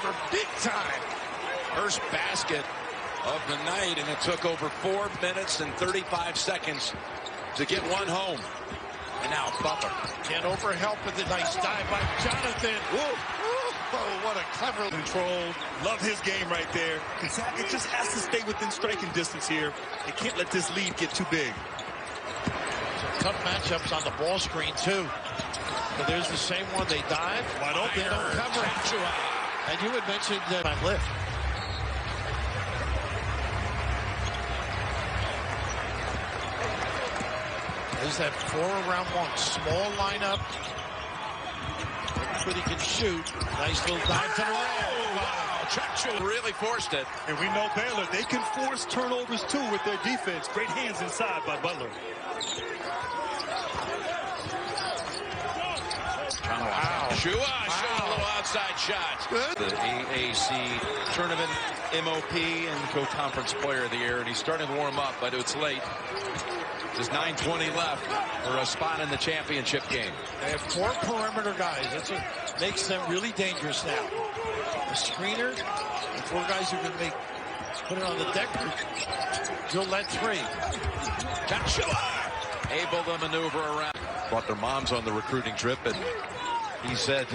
Butler big time. First basket of the night, and it took over 4 minutes and 35 seconds to get one home. And now Butler Can't overhelp with a nice dive by Jonathan. Oh, what a clever control. Love his game right there. It just has to stay within striking distance here. It can't let this lead get too big. Some tough matchups on the ball screen, too. But there's the same one. They dive. Wide open. They don't cover it. And you had mentioned that on lift. There's that 4 around 1. Small lineup. But he can shoot. Nice little dive to the rim. Wow, Tchatchoua really forced it. And we know Baylor, they can force turnovers too with their defense. Great hands inside by Butler. Wow. Tchatchoua showing a little outside shot. Good. The AAC tournament MOP and co-conference player of the year, and he's starting to warm up, but it's late. There's 9:20 left for a spot in the championship game. They have 4 perimeter guys. That's what makes them really dangerous now. A screener, and 4 guys who can put it on the deck. You'll let 3. Tchatchoua able to maneuver around. Brought their moms on the recruiting trip, and he said,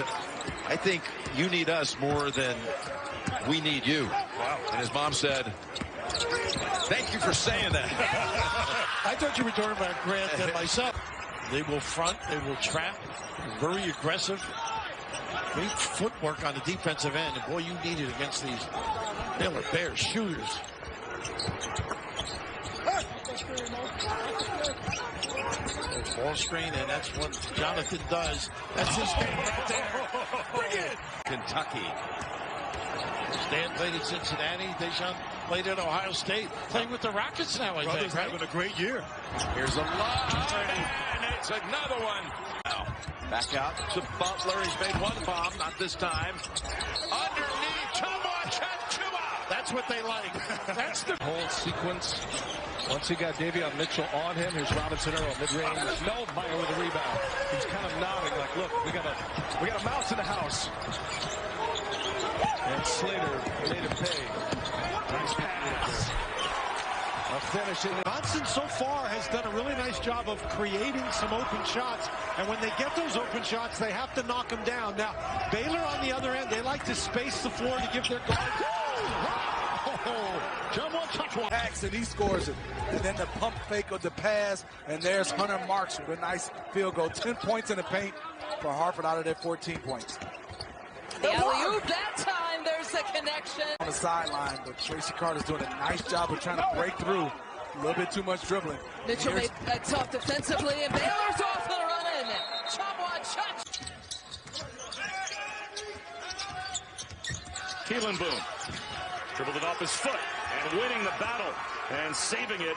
I think you need us more than we need you. Wow. And his mom said, thank you for saying that. I thought you were talking about Grant and myself. They will front, they will trap, very aggressive. Great footwork on the defensive end. And boy, you need it against these Baylor Bears shooters. Ball screen, and that's what Jonathan does. That's his game right there. Bring it! Kentucky. Stan played at Cincinnati. Deschamps played at Ohio State. Playing with the Rockets now, I think, right? Having a great year. Here's a lob, and it's another one. Now, back out to Butler. He's made one bomb, not this time. Underneath, Tchamwa. That's what they like. That's the whole sequence. Once he got Davion Mitchell on him, here's Robinson Earl mid-range. Meyer with the rebound. He's kind of nodding like, look, we got a mouse in the house. And Slater made him pay. Nice pass. A finish. Johnson so far has done a really nice job of creating some open shots. And when they get those open shots, they have to knock them down. Now, Baylor on the other end, they like to space the floor to give their guard. Tchatchoua hacks and he scores it. And then the pump fake of the pass, and there's Hunter Marks with a nice field goal. 10 points in the paint for Hartford out of their 14 points. The alley-oop that time, there's the connection. On the sideline, but Tracy Carter's doing a nice job of trying to break through. A little bit too much dribbling. Mitchell made that tough defensively, and Baylor's off the run in. Tchamwa. Keelan Boone dribbled it off his foot and winning the battle and saving it.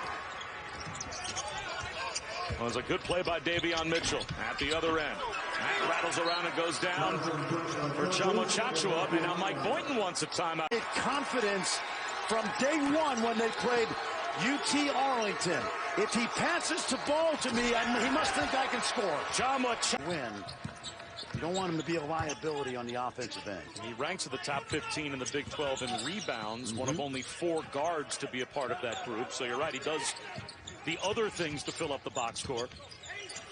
Well, it was a good play by Davion Mitchell at the other end. That rattles around and goes down for Tchatchoua. And now Mike Boynton wants a timeout. Confidence from day one when they played UT Arlington. If he passes the ball to me, he must think I can score. Tchamwa Win. You don't want him to be a liability on the offensive end. He ranks at the top 15 in the Big 12 in rebounds, one of only 4 guards to be a part of that group. So you're right, he does the other things to fill up the box score.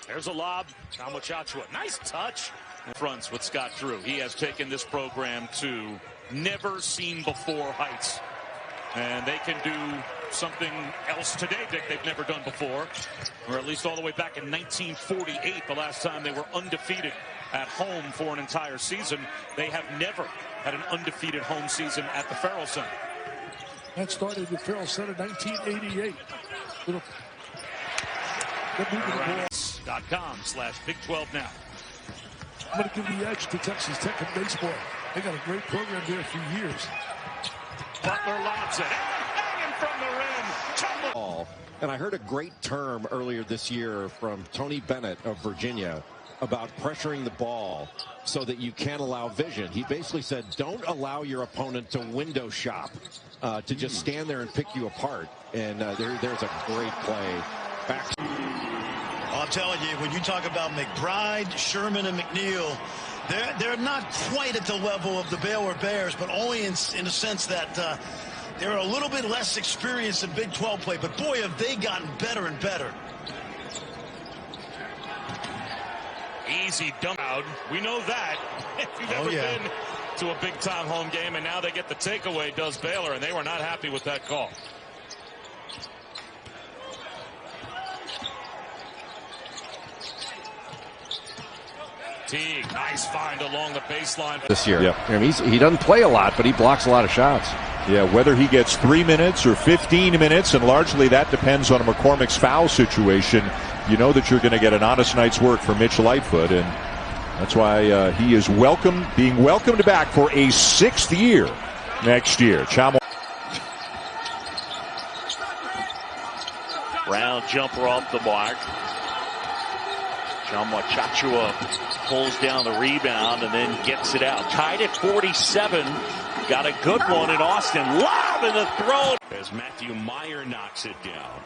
There's a lob. Tchatchoua. Nice touch. Fronts with Scott Drew. He has taken this program to never seen before heights. And they can do something else today that they've never done before. Or at least all the way back in 1948, the last time they were undefeated at home for an entire season. They have never had an undefeated home season at the Farrell Center. That started at the Farrell Center in 1988. .com/Big 12 now. I'm going to give the edge to Texas Tech in baseball. They got a great program there for years. Butler lobs it. Hanging from the rim. And I heard a great term earlier this year from Tony Bennett of Virginia about pressuring the ball so that you can't allow vision. He basically said, don't allow your opponent to window shop, to just stand there and pick you apart. And there's a great play. Back. I'm telling you, when you talk about McBride, Sherman, and McNeil, They're not quite at the level of the Baylor Bears, but only in a sense that they're a little bit less experienced in Big 12 play. But boy, have they gotten better and better. Easy dump out. We know that. If you've ever been to a big-time home game, and now they get the takeaway, does Baylor, and they were not happy with that call. Teague, nice find along the baseline. This year. Yep. I mean, he doesn't play a lot, but he blocks a lot of shots. Yeah, whether he gets 3 minutes or 15 minutes, and largely that depends on a McCormick's foul situation, you know that you're going to get an honest night's work for Mitch Lightfoot, and that's why he is being welcomed back for a 6th year next year. Tchamwa. Round jumper off the mark. Tchatchoua pulls down the rebound and then gets it out. Tied at 47. Got a good one in Austin. Lob in the throw. As Matthew Meyer knocks it down.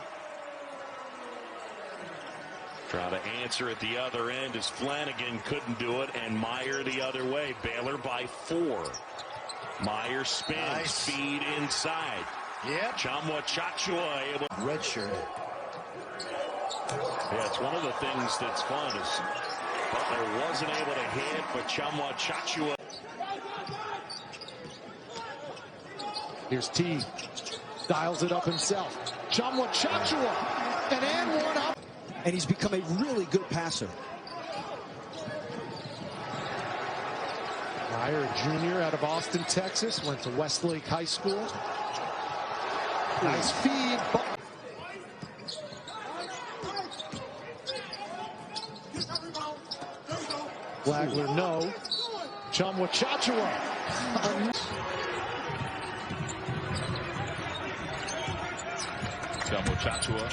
Try to answer at the other end as Flanagan couldn't do it, and Meyer the other way. Baylor by 4. Meyer spins, feed inside. Yeah. Tchatchoua able. Red shirt. Yeah, it's one of the things that's fun is Butler wasn't able to hit, but Tchatchoua. Here's T. Dials it up himself. Tchatchoua. And one up. And he's become a really good passer. Meyer, a junior out of Austin, Texas, went to Westlake High School. Nice feed. Flagler, no. Tchatchoua. Tchatchoua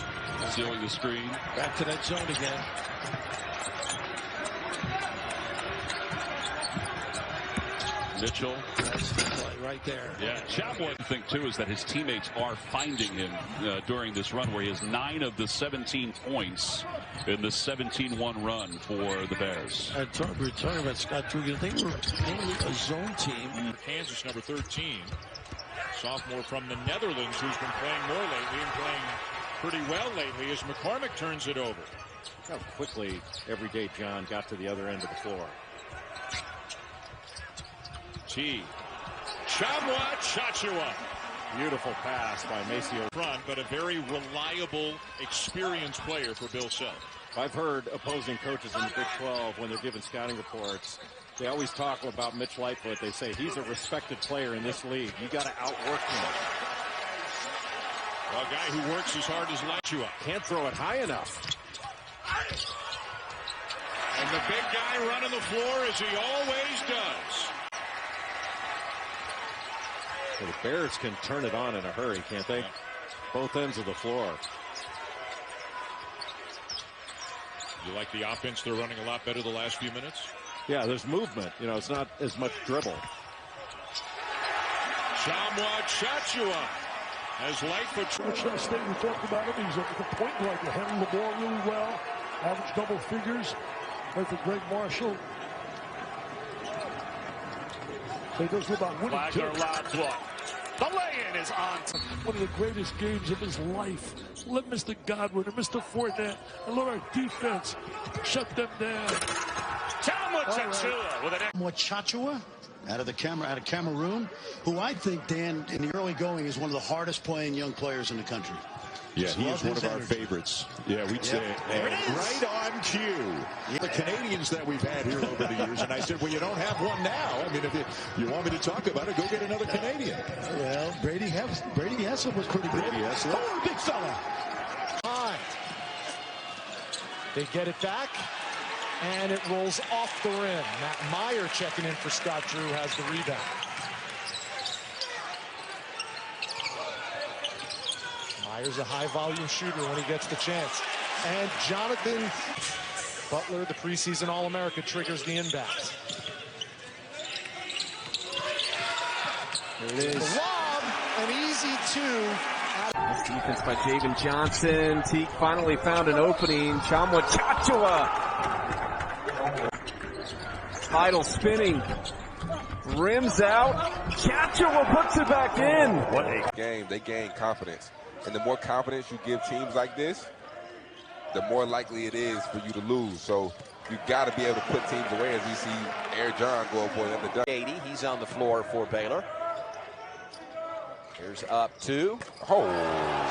sealing the screen. Back to that zone again. Mitchell. That's the play right there. Yeah, Tchamwa, I think, too, is that his teammates are finding him during this run where he has 9 of the 17 points in the 17-1 run for the Bears. And we're talking about Scott Drew. They were mainly a zone team. Kansas, number 13. Sophomore from the Netherlands who's been playing more lately and playing pretty well lately as McCormick turns it over. How quickly everyday John got to the other end of the floor. Tchatchoua. Beautiful pass by Maceo. Front, but a very reliable, experienced player for Bill Self. I've heard opposing coaches in the Big 12, when they're giving scouting reports, they always talk about Mitch Lightfoot. They say he's a respected player in this league. You got to outwork him. A guy who works as hard as Tchatchoua. Can't throw it high enough. And the big guy running the floor as he always does. So the Bears can turn it on in a hurry, can't they? Yeah. Both ends of the floor. You like the offense they're running a lot better the last few minutes? Yeah, there's movement. You know, it's not as much dribble. Tchatchoua as Lightfoot. Wichita State, we talked about him. He's a point guard. He handled the ball really well. Average double figures. Played for Greg Marshall. He does about winning. Flagler lob block. The lay-in is on. One of the greatest games of his life. Let Mr. Godwin and Mr. Fournette and let our defense shut them down. Tchatchoua with an Tchatchoua out of Cameroon, who I think, Dan, in the early going is one of the hardest playing young players in the country. Yeah, he is one of our favorites. Yeah, we'd say right on cue. The Canadians that we've had here over the years, and I said, well, you don't have one now. I mean, if you want me to talk about it, go get another Canadian. Well, Brady Hessel was pretty good. Oh, big fella. High. They get it back, and it rolls off the rim. Matt Meyer checking in for Scott Drew has the rebound. Meyer's a high-volume shooter when he gets the chance. And Jonathan Butler, the preseason All-America, triggers the inbounds. There it is. The lob, an easy 2. Nice defense by Javen Johnson. Teague finally found an opening. Tchatchoua. Idle spinning. Rims out. Tchatchoua puts it back in. What a game. They gain confidence. And the more confidence you give teams like this, the more likely it is for you to lose. So you got to be able to put teams away, as we see Air John go for another dunk. 80. He's on the floor for Baylor. Here's up two. Oh.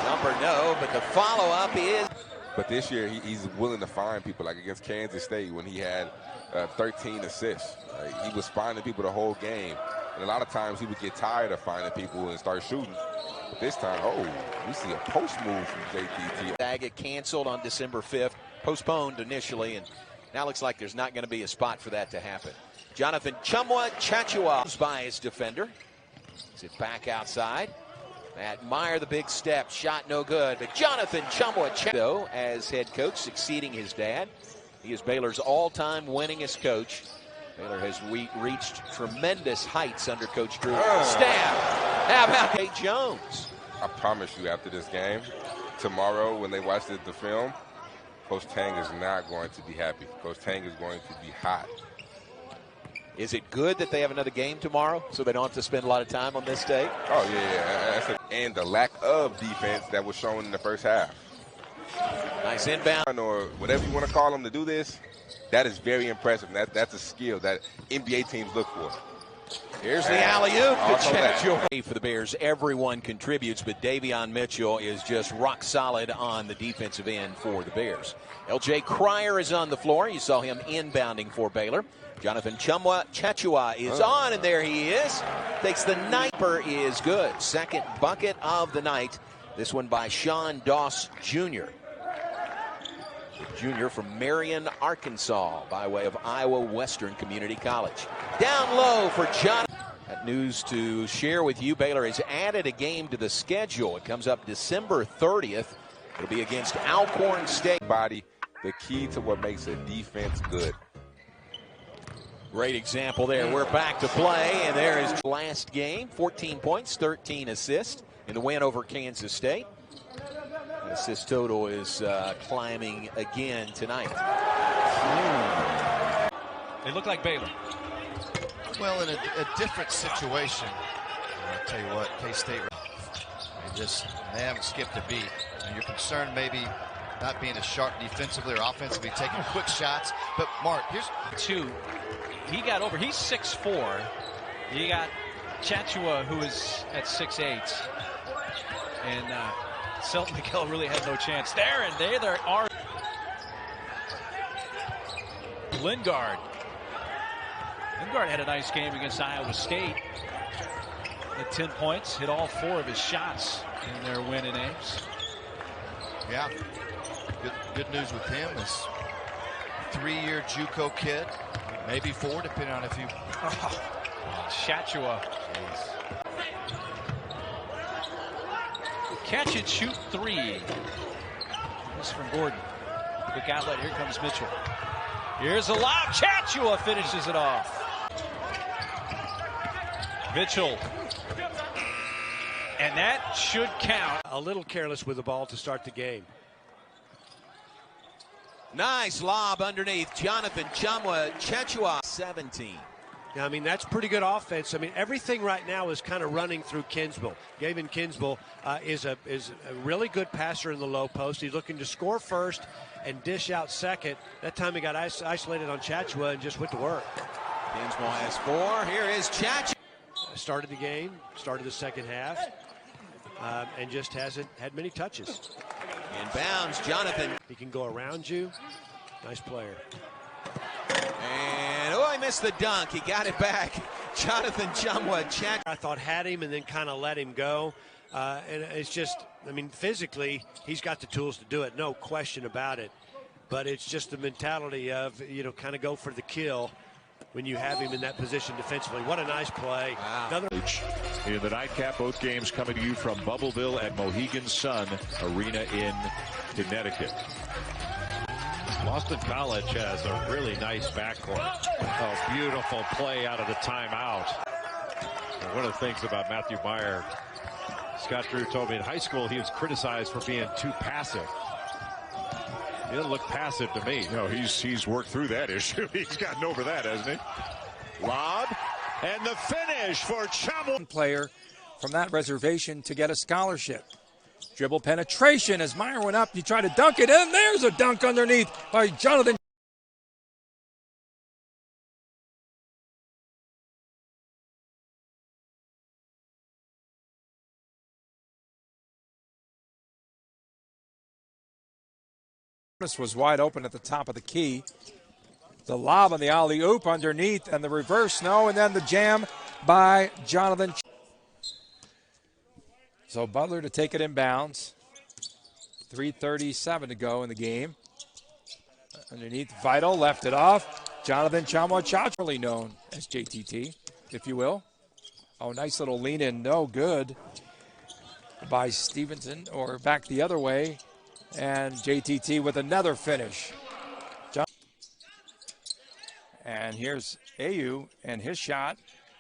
Jumper no, but the follow-up is. But this year, he's willing to find people, like against Kansas State when he had 13 assists. He was finding people the whole game. And a lot of times he would get tired of finding people and start shooting. But this time, we see a post move from JTT. Get canceled on December 5th, postponed initially, and now looks like there's not going to be a spot for that to happen. Jonathan Tchamwa by his defender. Is it back outside? Matt Meyer, the big step, shot no good. But Jonathan Tchamwa, as head coach, succeeding his dad. He is Baylor's all-time winningest coach. Baylor has reached tremendous heights under Coach Drew. Stab. How about Hey Jones? I promise you, after this game, tomorrow when they watch the film, Coach Tang is not going to be happy. Coach Tang is going to be hot. Is it good that they have another game tomorrow so they don't have to spend a lot of time on this day? Oh, yeah. And the lack of defense that was shown in the first half. Nice inbound. Or whatever you want to call them to do this, that is very impressive. That's a skill that NBA teams look for. Here's the alley-oop for the Bears. Everyone contributes, but Davion Mitchell is just rock solid on the defensive end for the Bears. L.J. Cryer is on the floor. You saw him inbounding for Baylor. Jonathan Tchatchoua is on, and there he is. Takes the niper, is good. Second bucket of the night. This one by Sean Doss Jr. Junior from Marion, Arkansas, by way of Iowa Western Community College. Down low for John. That news to share with you. Baylor has added a game to the schedule. It comes up December 30th. It'll be against Alcorn State. Body, the key to what makes a defense good. Great example there. We're back to play, and there is last game. 14 points, 13 assists in the win over Kansas State. The assist total is climbing again tonight. They look like Baylor. Well, in a different situation. I'll tell you what, K-State, they haven't skipped a beat. You're concerned maybe not being as sharp defensively or offensively, taking quick shots. But Mark, here's two. He got over. He's 6'4". You got Tchatchoua, who is at 6'8". And Selton McGill really had no chance there. And there are Lingard. Lingard had a nice game against Iowa State. At 10 points, hit all 4 of his shots in their win in Ames. Yeah, good news with him is 3-year JUCO kid, maybe 4, depending on if you. Tchatchoua. Catch it, shoot 3. This is from Gordon. Quick outlet. Here comes Mitchell. Here's a lob. Tchatchoua finishes it off. Mitchell. And that should count. A little careless with the ball to start the game. Nice lob underneath. Jonathan Tchatchoua, 17. Yeah, I mean, that's pretty good offense. I mean, everything right now is kind of running through Kinsbull. Gavin Kinsbull is a really good passer in the low post. He's looking to score first and dish out second. That time he got isolated on Tchatchoua and just went to work. Kinsbull has 4. Here is Tchatchoua. Started the game, started the second half, and just hasn't had many touches. Inbounds, Jonathan. He can go around you. Nice player. And, he missed the dunk. He got it back. Jonathan Tchamwa. I thought had him and then kind of let him go. And it's just, I mean, physically, he's got the tools to do it. No question about it. But it's just the mentality of, kind of go for the kill when you have him in that position defensively. What a nice play. Wow. In the nightcap, both games coming to you from Bubbleville at Mohegan Sun Arena in Connecticut. Boston College has a really nice backcourt. Oh, beautiful play out of the timeout. And one of the things about Matthew Meyer, Scott Drew told me in high school he was criticized for being too passive. He doesn't look passive to me. No, he's worked through that issue. He's gotten over that, hasn't he? Lob, and the finish for Tchamwa. Player from that reservation to get a scholarship. Dribble penetration as Meyer went up. He tried to dunk it, and there's a dunk underneath by Jonathan. Was wide open at the top of the key. The lob on the alley-oop underneath, and the reverse no, and then the jam by Jonathan. So Butler to take it inbounds. 3:37 to go in the game. Underneath, Vital left it off. Jonathan Tchamwa, really known as JTT, if you will. Oh, nice little lean in, no good by Stevenson, or back the other way. And JTT with another finish. And here's Ayu, and his shot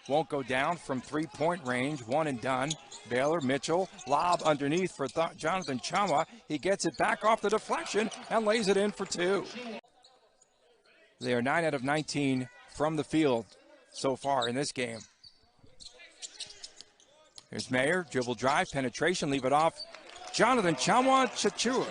won't go down from three-point range. One and done. Baylor, Mitchell, lob underneath for Jonathan Tchamwa. He gets it back off the deflection and lays it in for two. They are 9 out of 19 from the field so far in this game. Here's Mayer, dribble drive, penetration, leave it off. Jonathan Tchamwa, Tchatchoua.